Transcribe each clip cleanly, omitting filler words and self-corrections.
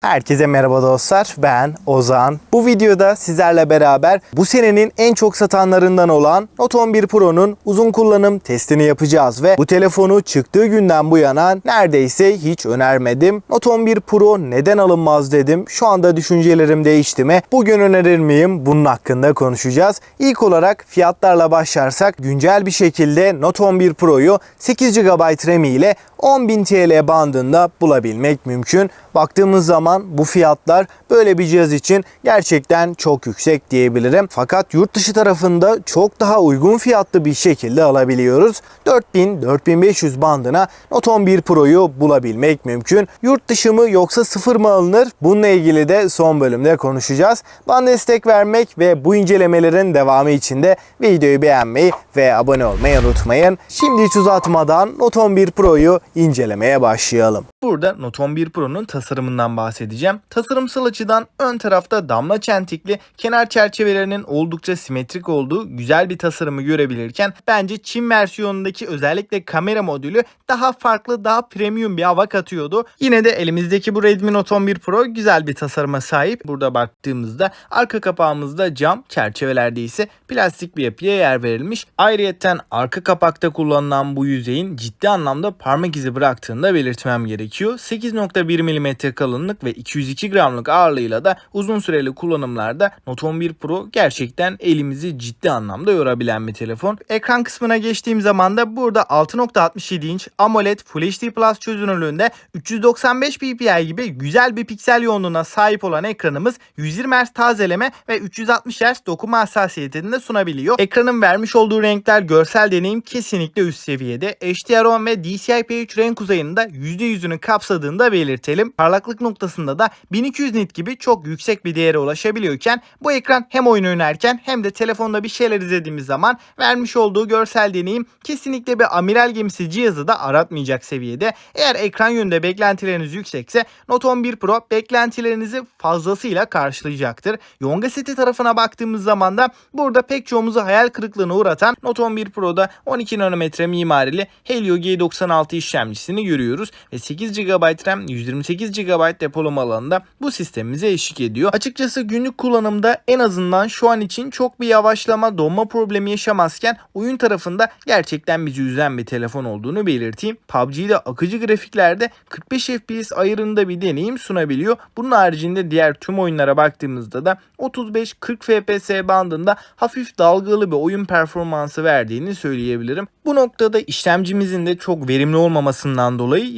Herkese merhaba dostlar, ben Ozan. Bu videoda sizlerle beraber bu senenin en çok satanlarından olan Note 11 Pro'nun uzun kullanım testini yapacağız ve bu telefonu çıktığı günden bu yana neredeyse hiç önermedim. Note 11 Pro neden alınmaz dedim. Şu anda düşüncelerim değişti mi? Bugün önerir miyim? Bunun hakkında konuşacağız. İlk olarak fiyatlarla başlarsak güncel bir şekilde Note 11 Pro'yu 8 GB RAM ile 10.000 TL bandında bulabilmek mümkün. Baktığımız zaman bu fiyatlar böyle bir cihaz için gerçekten çok yüksek diyebilirim. Fakat yurt dışı tarafında çok daha uygun fiyatlı bir şekilde alabiliyoruz. 4000-4500 bandına Note 11 Pro'yu bulabilmek mümkün. Yurt dışı mı yoksa sıfır mı alınır? Bununla ilgili de son bölümde konuşacağız. Bana destek vermek ve bu incelemelerin devamı için de videoyu beğenmeyi ve abone olmayı unutmayın. Şimdi hiç uzatmadan Note 11 Pro'yu incelemeye başlayalım. Burada Note 11 Pro'nun tasarımından bahsedeceğim. Tasarımsal açıdan ön tarafta damla çentikli, kenar çerçevelerinin oldukça simetrik olduğu güzel bir tasarımı görebilirken bence Çin versiyonundaki özellikle kamera modülü daha farklı, daha premium bir hava katıyordu. Yine de elimizdeki bu Redmi Note 11 Pro güzel bir tasarıma sahip. Burada baktığımızda arka kapağımızda cam, çerçevelerde ise plastik bir yapıya yer verilmiş. Ayrıyeten arka kapakta kullanılan bu yüzeyin ciddi anlamda parmak izi bıraktığını da belirtmem gerekiyor. 8.1 mm kalınlık ve 202 gramlık ağırlığıyla da uzun süreli kullanımlarda Note 11 Pro gerçekten elimizi ciddi anlamda yorabilen bir telefon. Ekran kısmına geçtiğim zaman da burada 6.67 inç AMOLED Full HD Plus çözünürlüğünde 395 ppi gibi güzel bir piksel yoğunluğuna sahip olan ekranımız 120 Hz tazeleme ve 360 Hz dokunma hassasiyetini de sunabiliyor. Ekranın vermiş olduğu renkler, görsel deneyim kesinlikle üst seviyede. HDR10 ve DCI-P3 renk uzayının da %100'ünü kapsadığını da belirtelim. Parlaklık noktasında da 1200 nit gibi çok yüksek bir değere ulaşabiliyorken bu ekran hem oyun oynarken hem de telefonda bir şeyler izlediğimiz zaman vermiş olduğu görsel deneyim kesinlikle bir amiral gemisi cihazı da aratmayacak seviyede. Eğer ekran yönünde beklentileriniz yüksekse Note 11 Pro beklentilerinizi fazlasıyla karşılayacaktır. Yonga seti tarafına baktığımız zaman da burada pek çoğumuzu hayal kırıklığına uğratan Note 11 Pro'da 12 nanometre mimarili Helio G96 işlemcisini görüyoruz ve 8 GB RAM, 128 GB depolama alanında bu sistemimize eşlik ediyor. Açıkçası günlük kullanımda en azından şu an için çok bir yavaşlama, donma problemi yaşamazken oyun tarafında gerçekten bizi üzen bir telefon olduğunu belirteyim. PUBG'de akıcı grafiklerde 45 FPS ayarında bir deneyim sunabiliyor. Bunun haricinde diğer tüm oyunlara baktığımızda da 35-40 FPS bandında hafif dalgalı bir oyun performansı verdiğini söyleyebilirim. Bu noktada işlemcimizin de çok verimli olmamasından dolayı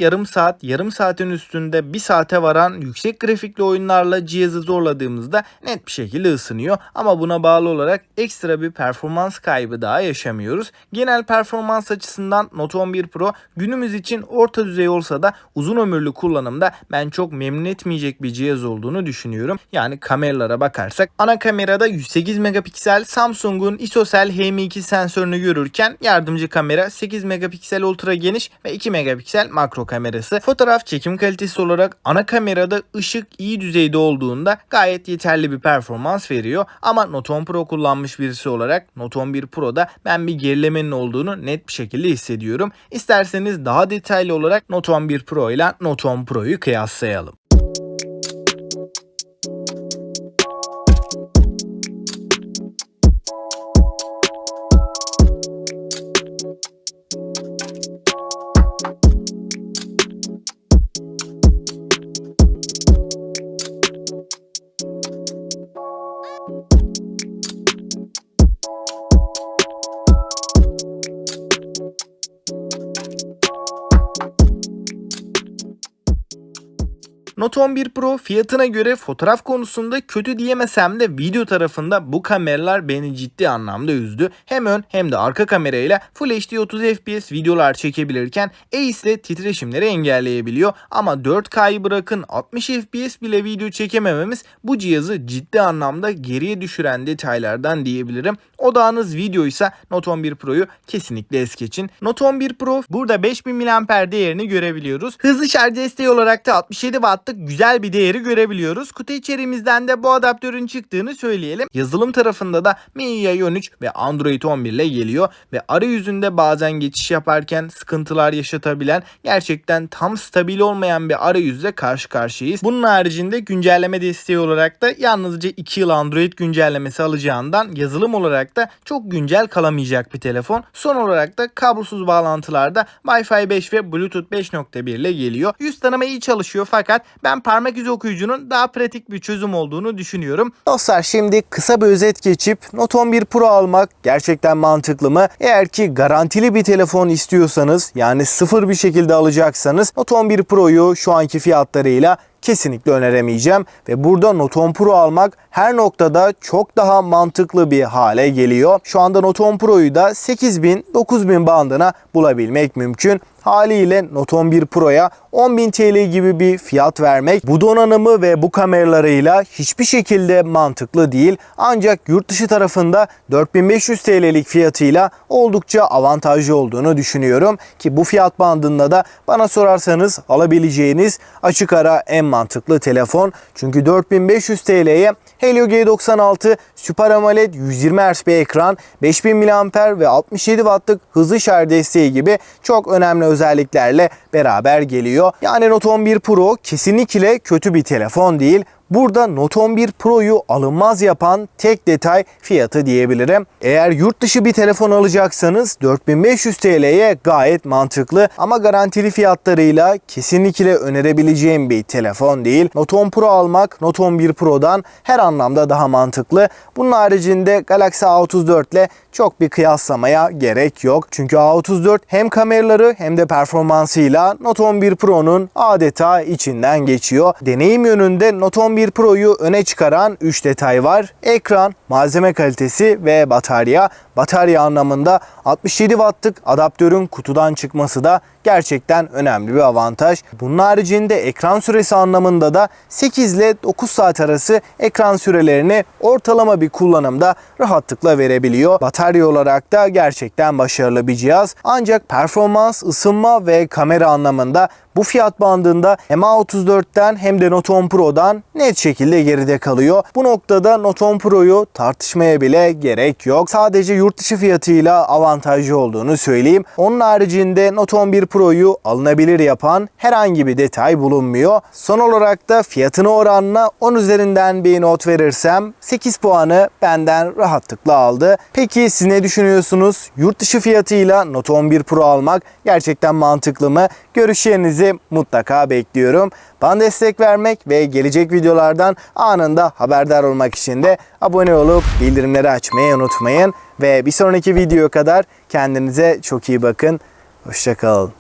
yarım saatin üstünde 1 saate varan yüksek grafikli oyunlarla cihazı zorladığımızda net bir şekilde ısınıyor. Ama buna bağlı olarak ekstra bir performans kaybı daha yaşamıyoruz. Genel performans açısından Note 11 Pro günümüz için orta düzey olsa da uzun ömürlü kullanımda ben çok memnun etmeyecek bir cihaz olduğunu düşünüyorum. Yani kameralara bakarsak ana kamerada 108 megapiksel Samsung'un ISOCELL HM2 sensörünü görürken yardımcı kamera 8 megapiksel ultra geniş ve 2 megapiksel makro kamerası. Fotoğraf çekim kalitesi olarak ana kamerada ışık iyi düzeyde olduğunda gayet yeterli bir performans veriyor. Ama Note 10 Pro kullanmış birisi olarak Note 11 Pro'da ben bir gerilemenin olduğunu net bir şekilde hissediyorum. İsterseniz daha detaylı olarak Note 11 Pro ile Note 10 Pro'yu kıyaslayalım. Note 11 Pro fiyatına göre fotoğraf konusunda kötü diyemesem de video tarafında bu kameralar beni ciddi anlamda üzdü. Hem ön hem de arka kamerayla Full HD 30 FPS videolar çekebilirken Ace ile titreşimleri engelleyebiliyor. Ama 4K'yı bırakın 60 FPS bile video çekemememiz bu cihazı ciddi anlamda geriye düşüren detaylardan diyebilirim. Odağınız videoysa Note 11 Pro'yu kesinlikle es geçin. Note 11 Pro burada 5000 mAh değerini görebiliyoruz. Hızlı şarj desteği olarak da 67 Watt'lık artık güzel bir değeri görebiliyoruz. Kutu içeriğimizden de bu adaptörün çıktığını söyleyelim. Yazılım tarafında da MIUI 13 ve Android 11 ile geliyor ve arayüzünde bazen geçiş yaparken sıkıntılar yaşatabilen, gerçekten tam stabil olmayan bir arayüzle karşı karşıyayız. Bunun haricinde güncelleme desteği olarak da yalnızca 2 yıl Android güncellemesi alacağından yazılım olarak da çok güncel kalamayacak bir telefon. Son olarak da kablosuz bağlantılarda Wi-Fi 5 ve Bluetooth 5.1 ile geliyor. Yüz tanıma iyi çalışıyor fakat ben parmak izi okuyucunun daha pratik bir çözüm olduğunu düşünüyorum. Dostlar, şimdi kısa bir özet geçip Note 11 Pro almak gerçekten mantıklı mı? Eğer ki garantili bir telefon istiyorsanız, yani sıfır bir şekilde alacaksanız, Note 11 Pro'yu şu anki fiyatlarıyla kesinlikle öneremeyeceğim ve burada Note 10 Pro almak her noktada çok daha mantıklı bir hale geliyor. Şu anda Note 10 Pro'yu da 8.000-9.000 bandına bulabilmek mümkün. Haliyle Note 11 Pro'ya 10.000 TL gibi bir fiyat vermek bu donanımı ve bu kameralarıyla hiçbir şekilde mantıklı değil. Ancak yurt dışı tarafında 4.500 TL'lik fiyatıyla oldukça avantajlı olduğunu düşünüyorum ki bu fiyat bandında da bana sorarsanız alabileceğiniz açık ara en mantıklı telefon. Çünkü 4.500 TL'ye Helio G96 Super AMOLED 120 Hz bir ekran, 5000 mAh ve 67 Watt'lık hızlı şarj desteği gibi çok önemli özelliklerle beraber geliyor. Yani Note 11 Pro kesinlikle kötü bir telefon değil. Burada Note 11 Pro'yu alınmaz yapan tek detay fiyatı diyebilirim. Eğer yurt dışı bir telefon alacaksanız 4.500 TL'ye gayet mantıklı ama garantili fiyatlarıyla kesinlikle önerebileceğim bir telefon değil. Note 10 Pro almak Note 11 Pro'dan her anlamda daha mantıklı. Bunun haricinde Galaxy A34 ile çok bir kıyaslamaya gerek yok. Çünkü A34 hem kameraları hem de performansıyla Note 11 Pro'nun adeta içinden geçiyor. Deneyim yönünde Note 11 Pro'yu öne çıkaran 3 detay var. Ekran, malzeme kalitesi ve batarya. Batarya anlamında 67 Watt'lık adaptörün kutudan çıkması da gerçekten önemli bir avantaj. Bunun haricinde ekran süresi anlamında da 8 ile 9 saat arası ekran sürelerini ortalama bir kullanımda rahatlıkla verebiliyor. Batarya olarak da gerçekten başarılı bir cihaz. Ancak performans, ısınma ve kamera anlamında bu fiyat bandında hem A34'ten hem de Note 10 Pro'dan net şekilde geride kalıyor. Bu noktada Note 10 Pro'yu tartışmaya bile gerek yok. Sadece yurt dışı fiyatıyla avantajlı olduğunu söyleyeyim. Onun haricinde Note 11 Pro'yu alınabilir yapan herhangi bir detay bulunmuyor. Son olarak da fiyatına oranla 10 üzerinden bir not verirsem 8 puanı benden rahatlıkla aldı. Peki siz ne düşünüyorsunuz? Yurt dışı fiyatıyla Note 11 Pro almak gerçekten mantıklı mı? Görüşlerinizi mutlaka bekliyorum. Bana destek vermek ve gelecek videolardan anında haberdar olmak için de abone olup bildirimleri açmayı unutmayın. Ve bir sonraki videoya kadar kendinize çok iyi bakın. Hoşça kalın.